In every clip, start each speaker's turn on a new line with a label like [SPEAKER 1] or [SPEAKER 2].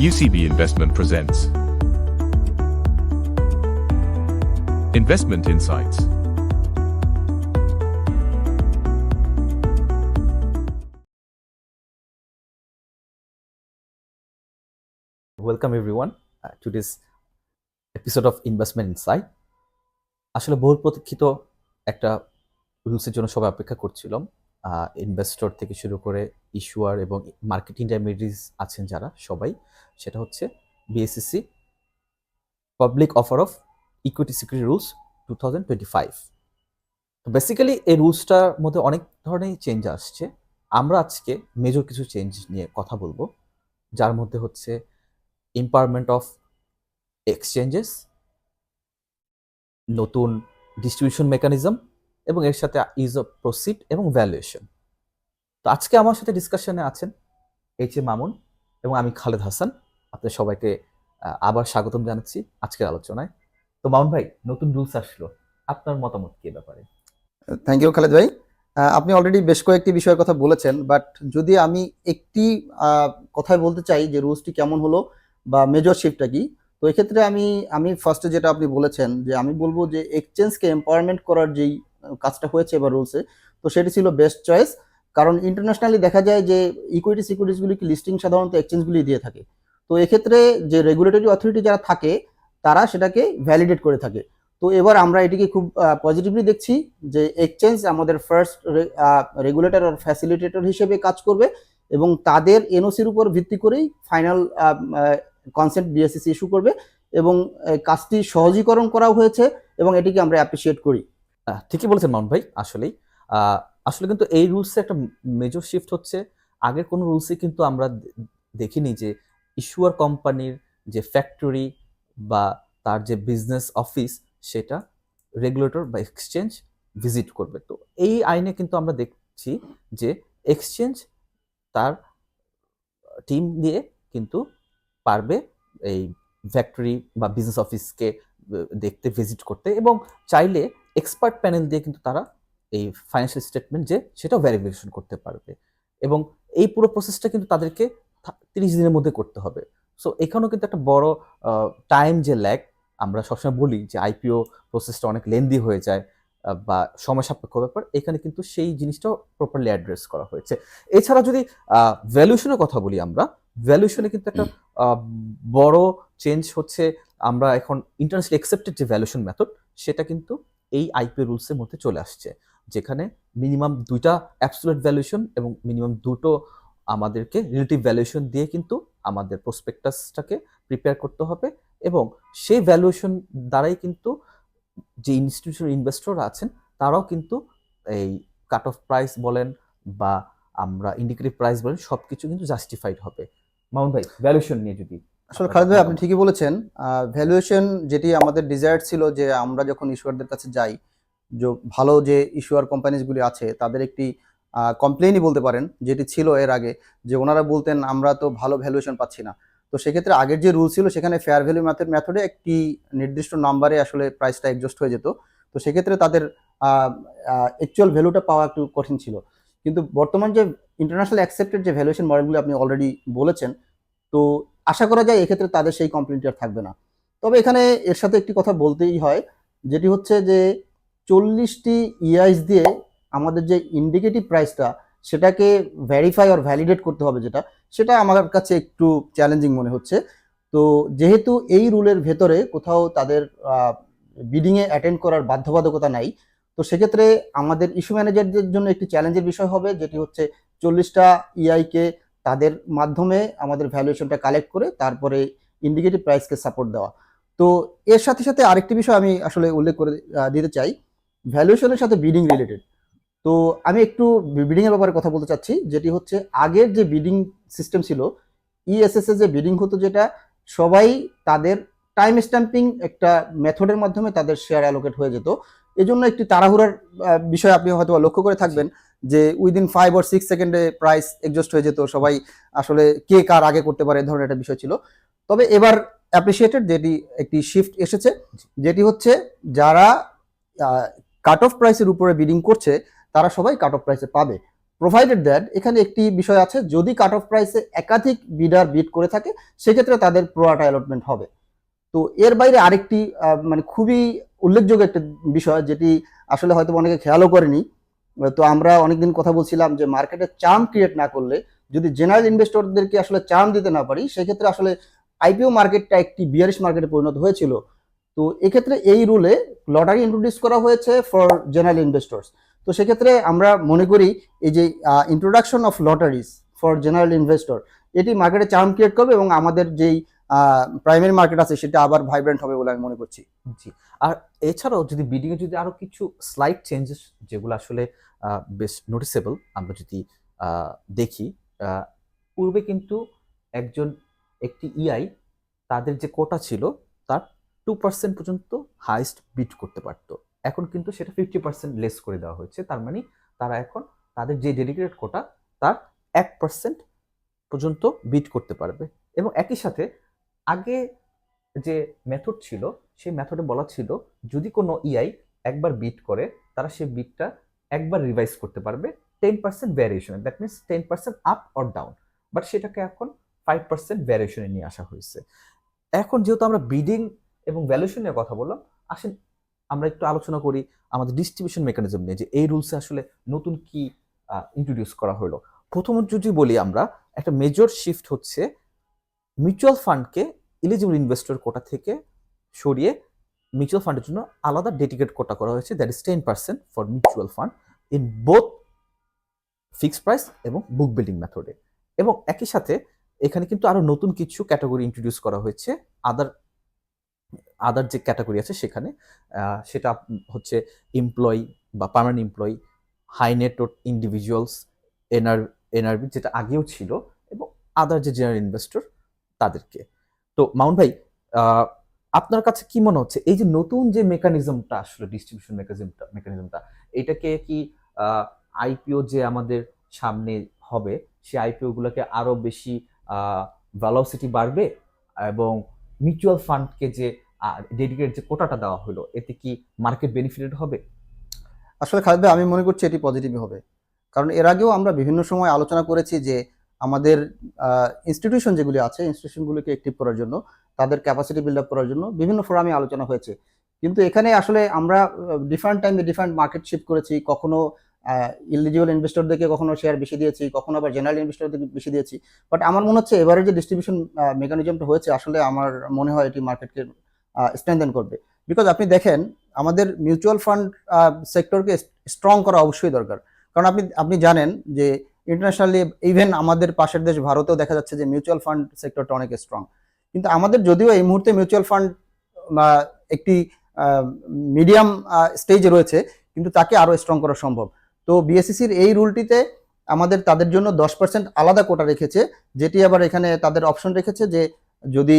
[SPEAKER 1] UCB Investment presents Investment Insights.
[SPEAKER 2] Welcome everyone to this episode of Investment Insight. আসলে বহুল প্রতীক্ষিত একটা রুলসের জন্য সবাই অপেক্ষা করছিলাম। ইনভেস্টর থেকে শুরু করে ইস্যুয়ার এবং মার্কেট ইন্টারমিডিয়েটস আছেন যারা সবাই, সেটা হচ্ছে BSEC public offer of equity security rules 2025। তো বেসিক্যালি এই রুলসটার মধ্যে অনেক ধরনের চেঞ্জ আসছে। আমরা আজকে মেজর কিছু চেঞ্জ নিয়ে কথা বলবো, যার মধ্যে হচ্ছে এম্পাওয়ারমেন্ট অফ এক্সচেঞ্জেস, নতুন ডিস্ট্রিবিউশন মেকানিজম এবং এর সাথে ইজ অফ প্রসিড এবং ভ্যালুয়েশন। তো আজকে আমার সাথে ডিসকাশনে আছেন এইচ এ মামুন এবং আমি খালেদ হাসান। আপনাদের সবাইকে আবার স্বাগতম জানাচ্ছি আজকের আলোচনায়। তো মামুন ভাই, নতুন রুলস আসলো, আপনার মতামত কি ব্যাপারে?
[SPEAKER 3] থ্যাংক ইউ খালেদ ভাই। আপনি অলরেডি বেশ কয়েকটি বিষয়ের কথা বলেছেন, বাট যদি আমি একটি কথাই বলতে চাই যে রুলসটি কেমন হলো বা মেজর শিফটটা কি, তো এক্ষেত্রে আমি ফার্স্টে যেটা আপনি বলেছেন যে আমি বলবো যে এক্সচেঞ্জকে এম্পাওয়ারমেন্ট করার যেই কাজটা হয়েছে এবার রুলসে, তো সেটি ছিল বেস্ট চয়েস। কারণ ইন্টারন্যাশনালি দেখা যায় যে ইকুইটি সিকিউরিটিসগুলিকে লিস্টিং সাধারণত এক্সচেঞ্জগুলি দিয়ে থাকে। তো এক্ষেত্রে যে রেগুলেটরি অথরিটি যারা থাকে তারা সেটাকে ভ্যালিডেট করে থাকে। তো এবার আমরা এটিকে খুব পজিটিভলি দেখছি যে এক্সচেঞ্জ আমাদের ফার্স্ট রেগুলেটর আর ফ্যাসিলিটেটর হিসেবে কাজ করবে এবং তাদের এনওসির উপর ভিত্তি করেই ফাইনাল কনসেন্ট বিএসইসি ইস্যু করবে এবং কাজটি সহজীকরণ করা হয়েছে এবং এটিকে আমরা অ্যাপ্রিসিয়েট করি।
[SPEAKER 2] ঠিকই বলেছেন মামুন ভাই। আসলে কিন্তু এই রুলসে একটা মেজর শিফট হচ্ছে। আগের কোনো রুলসে কিন্তু আমরা দেখিনি যে ইস্যুয়ার কোম্পানির যে ফ্যাক্টরি বা তার যে বিজনেস অফিস সেটা রেগুলেটর বা এক্সচেঞ্জ ভিজিট করবে। তো এই আইনে কিন্তু আমরা দেখছি যে এক্সচেঞ্জ তার টিম দিয়ে কিন্তু পারবে এই ফ্যাক্টরি বা বিজনেস অফিসকে দেখতে, ভিজিট করতে, এবং চাইলে এক্সপার্ট প্যানেল দিয়ে কিন্তু তারা এই ফাইন্যান্সিয়াল স্টেটমেন্ট যে সেটাও ভেরিফিকেশন করতে পারবে এবং এই পুরো প্রসেসটা কিন্তু তাদেরকে 30 দিনের মধ্যে করতে হবে। সো এখানেও কিন্তু একটা বড় টাইম যে ল্যাগ, আমরা সবসময় বলি যে আইপিও প্রসেসটা অনেক লেন্দি হয়ে যায় বা সময় সাপেক্ষ ব্যাপার, এখানে কিন্তু সেই জিনিসটাও প্রপারলি অ্যাড্রেস করা হয়েছে। এছাড়া যদি ভ্যালুয়েশনের কথা বলি, আমরা ভ্যালুয়েশনে কিন্তু একটা বড় চেঞ্জ হচ্ছে। আমরা এখন ইন্টারন্যাশনালি অ্যাকসেপ্টেড যে ভ্যালুয়েশন মেথড সেটা কিন্তু এই আইপিও রুলসের মধ্যে চলে আসছে, যেখানে মিনিমাম 2টা অ্যাবসলিউট ভ্যালুয়েশন এবং মিনিমাম 2টো আমাদেরকে রিলেটিভ ভ্যালুয়েশন দিয়ে কিন্তু আমাদের প্রসপেক্টাসটাকে প্রিপেয়ার করতে হবে এবং সেই ভ্যালুয়েশন দ্বারাই কিন্তু যে ইনস্টিটিউশনাল ইনভেস্টররা আছেন তারাও কিন্তু এই কাট অফ প্রাইস বলেন বা আমরা ইন্ডিকেটিভ প্রাইস বলেন সবকিছু কিন্তু জাস্টিফাইড হবে। মামুন ভাই, ভ্যালুয়েশন নিয়ে যদি।
[SPEAKER 3] আসলে খালেদ ভাই আপনি ঠিকই বলেছেন। ভ্যালুয়েশন যেটি আমাদের ডিজায়ার ছিল যে আমরা যখন ইস্যুয়ারদের কাছে যাই, যে ভালো যে ইস্যুয়ার কোম্পানিজগুলি আছে তাদের একটি কমপ্লেনই বলতে পারেন যেটি ছিল এর আগে, যে ওনারা বলতেন আমরা তো ভালো ভ্যালুয়েশন পাচ্ছি না। তো সেক্ষেত্রে আগের যে রুল ছিল সেখানে ফেয়ার ভ্যালু মেথডে একটি নির্দিষ্ট নাম্বারে আসলে প্রাইসটা অ্যাডজাস্ট হয়ে যেত। তো সেক্ষেত্রে তাদের অ্যাকচুয়াল ভ্যালুটা পাওয়া একটু কঠিন ছিল। কিন্তু বর্তমান যে ইন্টারন্যাশনাল অ্যাকসেপ্টেড যে ভ্যালুয়েশন মডেলগুলো আপনি অলরেডি বলেছেন, তো আশা করা যায় এক্ষেত্রে তাদের সেই কমপ্লেনটি আর থাকবে না। তবে এখানে এর সাথে একটি কথা বলতেই হয়, যেটি হচ্ছে যে 40টি ইআইস দিয়ে আমাদের যে ইন্ডিকেটিভ প্রাইসটা সেটাকে ভেরিফাই আর ভ্যালিডেট করতে হবে, সেটা আমার কাছে একটু চ্যালেঞ্জিং মনে হচ্ছে। তো যেহেতু এই রুলের ভেতরে কোথাও তাদের বিডিংয়ে অ্যাটেন্ড করার বাধ্যবাধকতা নাই, তো সেক্ষেত্রে আমাদের ইস্যু ম্যানেজারদের জন্য একটি চ্যালেঞ্জের বিষয় হবে, যেটি হচ্ছে 40টা ইআইকে তাদের মাধ্যমে আমাদের ভ্যালুয়েশনটা কালেক্ট করে তারপরে ইন্ডিকেটিভ প্রাইসকে সাপোর্ট দেওয়া। তো এর সাথে সাথে আরেকটি বিষয় আমি আসলে উল্লেখ করে দিতে চাই, ভ্যালুয়েশনের সাথে বিডিং রিলেটেড। তো আমি একটু বিডিং এর ব্যাপারে কথা বলতে চাচ্ছি, যেটি হচ্ছে আগের যে বিডিং সিস্টেম ছিল, ইএসএসএ যে বিডিং হতো, যেটা সবাই তাদের টাইম স্ট্যাম্পিং একটা মেথডের মাধ্যমে তাদের শেয়ার অ্যালোকেট হয়ে যেত। এজন্য একটি তাড়াহুড়ার বিষয় আপনি হয়তো লক্ষ্য করে থাকবেন যে উইদিন 5 or 6 সেকেন্ডে প্রাইস এডজাস্ট হয়ে যেত, সবাই আসলে কে কার আগে করতে পারে এই ধরনের একটা বিষয় ছিল। তবে এবার অ্যাপ্রিসিয়েটেড যেটি একটি শিফট এসেছে, যেটি হচ্ছে যারা কাট অফ প্রাইসের উপরে বিডিং করছে তারা সবাই কাট অফ প্রাইসে পাবে। প্রোভাইডেড দ্যাট এখানে একটি বিষয় আছে, যদি কাট অফ প্রাইসে একাধিক বিডার বিড করে থাকে সেক্ষেত্রে তাদের প্রোরাটা অ্যালটমেন্ট হবে। তো এর বাইরে আরেকটি মানে খুবই উল্লেখযোগ্য একটা বিষয় যেটি আসলে হয়তো অনেকে খেয়ালও করেনি। তো আমরা অনেকদিন কথা বলছিলাম যে মার্কেটে চার্ম ক্রিয়েট না করলে, যদি জেনারেল ইনভেস্টরদেরকে আসলে চার্ম দিতে না পারি, সেক্ষেত্রে আসলে আইপিও মার্কেটটা একটি বিয়ারিশ মার্কেটে পরিণত হয়েছিল। তো এক্ষেত্রে এই রুলে লটারি ইন্ট্রোডিউস করা হয়েছে ফর জেনারেল ইনভেস্টর্স। তো সেক্ষেত্রে আমরা মনে করি এই যে introduction of lotteries for general investor, এটি মার্কেটে চার্ম ক্রিয়েট করবে এবং আমাদের যেই প্রাইমারি মার্কেট আছে সেটা আবার ভাইব্রেন্ট হবে বলে আমি মনে করছি।
[SPEAKER 2] জি। আর এছাড়াও যদি বিডিং এ যদি আরো কিছু স্লাইড চেঞ্জেস যেগুলো আসলে বেশ নোটিসেবল আমরা যদি দেখি, পূর্বে কিন্তু একটি ইআই তাদের যে কোটা ছিল তার 2% পর্যন্ত হাইস্ট বিট করতে পারত। এখন কিন্তু সেটা 50% লেস করে দেওয়া হয়েছে। তার মানে তারা এখন তাদের যে ডেডিকেটেড কোটা তার 1% পর্যন্ত বিট করতে পারবে। এবং একই সাথে আগে যে মেথড ছিল সেই মেথডে বলা ছিল যদি কোনো ইআই একবার বিট করে তারা সেই বিটটা একবার রিভাইজ করতে পারবে 10% ভ্যারিয়েশনে, that means 10% up or down. But সেটাকে এখন 5% ভ্যারিয়েশনে নিয়ে আসা হয়েছে। এখন যেহেতু আমরা বিডিং এবং ভ্যালুয়েশন নিয়ে কথা বললাম, আসেন আমরা একটু আলোচনা করি আমাদের ডিস্ট্রিবিউশন মেকানিজম নিয়ে, যে এই রুলসে আসলে নতুন কি ইন্ট্রোডিউস করা হলো। প্রথমত যদি বলি আমরা, একটা মেজর শিফট হচ্ছে মিউচুয়াল ফান্ডকে এলিজিবল ইনভেস্টর কোটা থেকে সরিয়ে মিউচুয়াল ফান্ডের জন্য আলাদা ডেডিকেট কোটা করা হয়েছে, that is 10% for mutual fund in both fixed price এবং বুক বিল্ডিং মেথডে। এবং একই সাথে এখানে কিন্তু আরো নতুন কিছু ক্যাটাগরি ইন্ট্রোডিউস করা হয়েছে আদার যে ক্যাটাগরি আছে সেখানে, সেটা হচ্ছে এমপ্লয়ি বা permanent employee, high net worth individuals, NRB যেটা আগেও ছিল, এবং আদার যে জেনারেল ইনভেস্টর তাদেরকে। তো মাউন্ট ভাই, আপনার কাছে কি মনে হচ্ছে এই যে নতুন যে মেকানিজমটা আসলে ডিস্ট্রিবিউশন মেকানিজমটা, এটাকে কি আইপিও যে আমাদের সামনে হবে সেই আইপিও গুলোকে আরো বেশি ভেলোসিটি বাড়বে, এবং মিউচুয়াল ফান্ডকে যে ডেডিকেটেড যে কোটাটা দেওয়া হলো এতে কি মার্কেট বেনিফিটেড হবে?
[SPEAKER 3] আসলে খালেদ ভাই, আমি মনে করছি এটি পজিটিভই হবে। কারণ এর আগেও আমরা বিভিন্ন সময় আলোচনা করেছি যে আমাদের ইনস্টিটিউশন যেগুলি আছে, ইনস্টিটিউশনগুলিকে অ্যাক্টিভ করার জন্য, তাদের ক্যাপাসিটি বিল্ড আপ করার জন্য বিভিন্ন ফোরামে আলোচনা হয়েছে। কিন্তু এখানে আসলে আমরা ডিফারেন্ট টাইমে ডিফারেন্ট মার্কেট শিফট করেছি। কখনো ইলিজিবল ইনভেস্টরদেরকে কখনো শেয়ার বেশি দিয়েছি, কখনো আবার জেনারেল ইনভেস্টরদেরকে বেশি দিয়েছি। বাট আমার মনে হচ্ছে এবারে যে ডিস্ট্রিবিউশন মেকানিজমটা হয়েছে, আসলে আমার মনে হয় এটি মার্কেটকে স্ট্রেনথেন করবে। বিকজ আপনি দেখেন, আমাদের মিউচুয়াল ফান্ড সেক্টরকে স্ট্রং করা অবশ্যই দরকার। কারণ আপনি জানেন যে ইন্টারন্যাশনালি, ইভেন আমাদের পাশের দেশ ভারতেও দেখা যাচ্ছে যে মিউচুয়াল ফান্ড সেক্টরটা অনেক স্ট্রং। কিন্তু আমাদের যদিও এই মুহূর্তে মিউচুয়াল ফান্ড একটি মিডিয়াম স্টেজে রয়েছে, কিন্তু তাকে আরো স্ট্রং করা সম্ভব। তো বিএসসিসির এই রুলটিতে তাদের জন্য 10% আলাদা কোটা রেখেছে, যেটি আবার এখানে তাদের অপশন রেখেছে যে যদি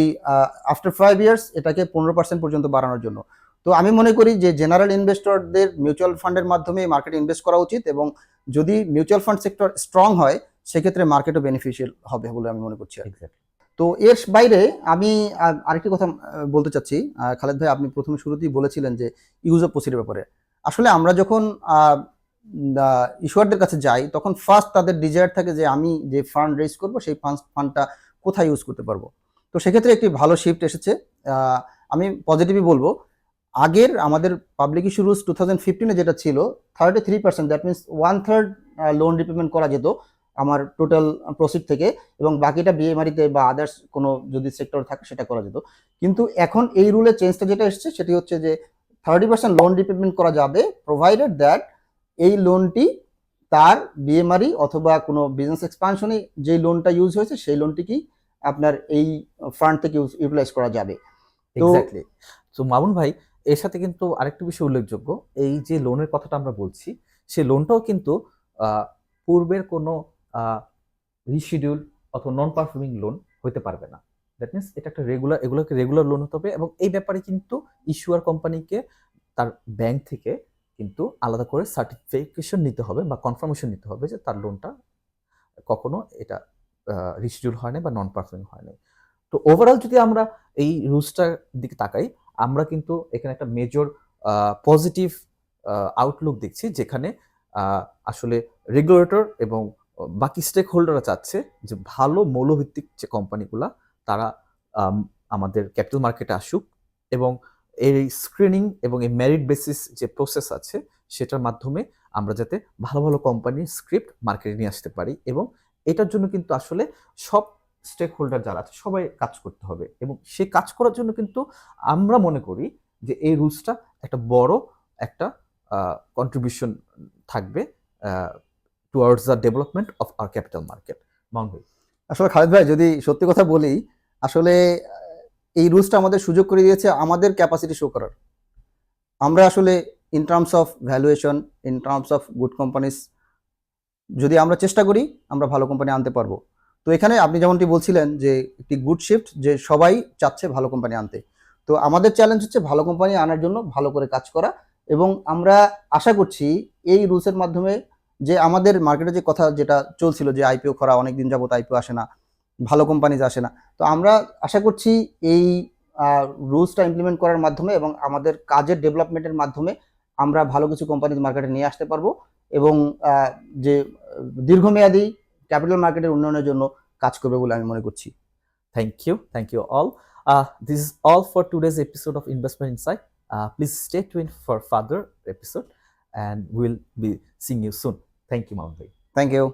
[SPEAKER 3] আফটার 5 ইয়ার্স এটাকে 15% পর্যন্ত বাড়ানোর জন্য। তো আমি মনে করি যে জেনারেল ইনভেস্টরদের মিউচুয়াল ফান্ডের মাধ্যমে মার্কেটে ইনভেস্ট করা উচিত, এবং যদি মিউচুয়াল ফান্ড সেক্টর স্ট্রং হয় সেক্ষেত্রে মার্কেটও বেনিফিশিয়াল হবে বলে আমি মনে করছি। তো এর বাইরে আমি আরেকটি কথা বলতে চাচ্ছি। খালেদ ভাই, আপনি প্রথমে শুরুতেই বলেছিলেন যে ইউজ অফ প্রসিডের ব্যাপারে। আসলে আমরা যখন ইস্যুয়ারদের কাছে যাই তখন ফার্স্ট তাদের ডিজায়ার থাকে যে আমি যে ফান্ড রেজ করবো সেই ফান্ডটা কোথায় ইউজ করতে পারবো। তো সেক্ষেত্রে একটি ভালো শিফট এসেছে। আমি পজিটিভই বলবো। আগের আমাদের পাবলিক ইস্যু রুলস 2015-এ যেটা ছিল 33%, দ্যাট মিনস 1/3 লোন রিপেমেন্ট করা যেত আমার টোটাল প্রসিড থেকে, এবং বাকিটা বিএমআরিতে বা আদার্স কোনো যদি সেক্টর থাকে সেটা করা যেত। কিন্তু এখন এই রুলের চেঞ্জটা যেটা এসেছে সেটি হচ্ছে যে 30% লোন রিপেমেন্ট করা যাবে, প্রোভাইডেড দ্যাট এই লোনটি তার বিএমআরি অথবা কোনো বিজনেস এক্সপানশনে যে লোনটা ইউজ হয়েছে সেই লোনটিকেই আপনার এই ফান্ড থেকে ইউটিলাইজ করা যাবে।
[SPEAKER 2] এক্স্যাক্টলি। তো মামুন ভাই, এর সাথে কিন্তু আরেকটা বিষয় উল্লেখযোগ্য, এই যে লোনের কথাটা আমরা বলছি সেই লোনটাও কিন্তু পূর্বের কোনো রিশিডিউল অথবা নন পারফর্মিং লোন হতে পারবে না। দ্যাট মিনস এটা একটা এগুলোকে রেগুলার লোন হতে হবে, এবং এই ব্যাপারে কিন্তু ইস্যুয়ার কোম্পানিকে তার ব্যাংক থেকে কিন্তু আলাদা করে সার্টিফিকেশন নিতে হবে বা কনফার্মেশন নিতে হবে যে তার লোনটা কখনো এটা রিশিডিউল হয় না বা নন পারফর্মিং হয় না। তো ওভারঅল যদি আমরা এই রুলসটার দিকে তাকাই, আমরা কিন্তু এখানে একটা মেজর পজিটিভ আউটলুক দেখছি, যেখানে আসলে রেগুলেটর এবং বাকি স্টেক হোল্ডাররা চাচ্ছে যে ভালো মৌলভিত্তিক যে কোম্পানিগুলা তারা আমাদের ক্যাপিটাল মার্কেটে আসুক এবং এই স্ক্রিনিং এবং এই মেরিট বেসিস যে প্রসেস আছে সেটার মাধ্যমে আমরা যাতে ভালো ভালো কোম্পানির স্ক্রিপ্ট মার্কেটে নিয়ে আসতে পারি এবং এটার জন্য কিন্তু আসলে সব স্টেক হোল্ডার যারা আছে সবাই কাজ করতে হবে এবং সেই কাজ করার জন্য কিন্তু আমরা মনে করি যে এই রুলসটা একটা বড় একটা কন্ট্রিবিউশন থাকবে towards the development of our capital market. Mount ভাই,
[SPEAKER 3] আসলে খালেদ ভাই যদি সত্যি কথা বলি, আসলে এই রুলসটা আমাদের সুযোগ করে দিয়েছে আমাদের ক্যাপাসিটি শো করার। আমরা আসলে in terms of valuation, in terms of good companies যদি আমরা চেষ্টা করি আমরা ভালো কোম্পানি আনতে পারবো। তো এখানে আপনি যেমনটি বলছিলেন যে একটি গুড শিফট, যে সবাই চাচ্ছে ভালো কোম্পানি আনতে। তো আমাদের চ্যালেঞ্জ হচ্ছে ভালো কোম্পানি আনার জন্য ভালো করে কাজ করা এবং আমরা আশা করছি এই রুলসের মাধ্যমে যে আমাদের মার্কেটে যে কথা যেটা চলছিল যে আইপিও করা, অনেকদিন যাবত আইপিও আসে না, ভালো কোম্পানিজ আসে না, তো আমরা আশা করছি এই রুলসটা ইমপ্লিমেন্ট করার মাধ্যমে এবং আমাদের কাজের ডেভেলপমেন্টের মাধ্যমে আমরা ভালো কিছু কোম্পানিজ মার্কেটে নিয়ে আসতে পারবো এবং যে দীর্ঘমেয়াদী ক্যাপিটাল মার্কেটের উন্নয়নের জন্য কাজ করবে বলে আমি মনে করছি।
[SPEAKER 2] thank you all. This is all for today's episode of Investment Insight. Please stay tuned for further episode and we'll be seeing you soon. Thank you, Mount Bhai.
[SPEAKER 3] Thank you.